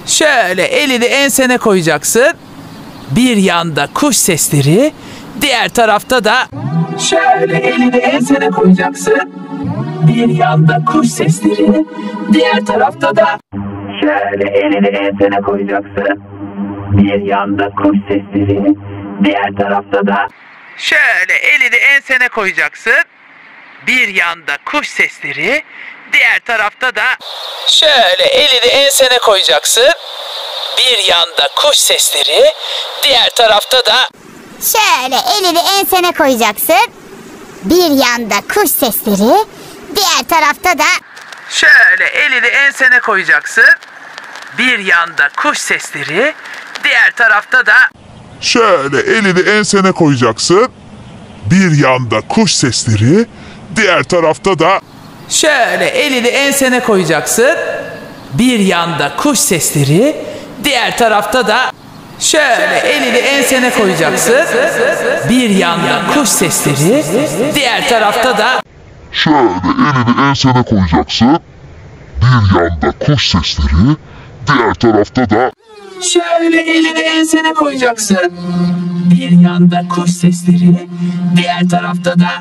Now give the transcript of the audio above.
Şöyle elini ensene koyacaksın. Bir yanda kuş sesleri, diğer tarafta da... Şöyle elini ensene koyacaksın. Bir yanda kuş sesleri, diğer tarafta da... Şöyle elini ensene koyacaksın. Bir yanda kuş sesleri, diğer tarafta da... Şöyle elini ensene koyacaksın. Bir yanda kuş sesleri, diğer tarafta da... Şöyle elini ensene koyacaksın. Bir yanda kuş sesleri, diğer tarafta da... Şöyle elini ensene koyacaksın. Bir yanda kuş sesleri, diğer tarafta da... Şöyle elini ensene koyacaksın. Bir yanda kuş sesleri, diğer tarafta da... Şöyle elini ensene koyacaksın. Bir yanda kuş sesleri, diğer tarafta da... Şöyle elini ensene koyacaksın. Bir yanda kuş sesleri, diğer tarafta da... Şöyle elini ensene koyacaksın. Bir yanda kuş sesleri, diğer tarafta da... Şöyle elini ensene koyacaksın. Bir yanda kuş sesleri, diğer tarafta da... Şöyle elini ensene koyacaksın. Bir yanda kuş sesleri, diğer tarafta da...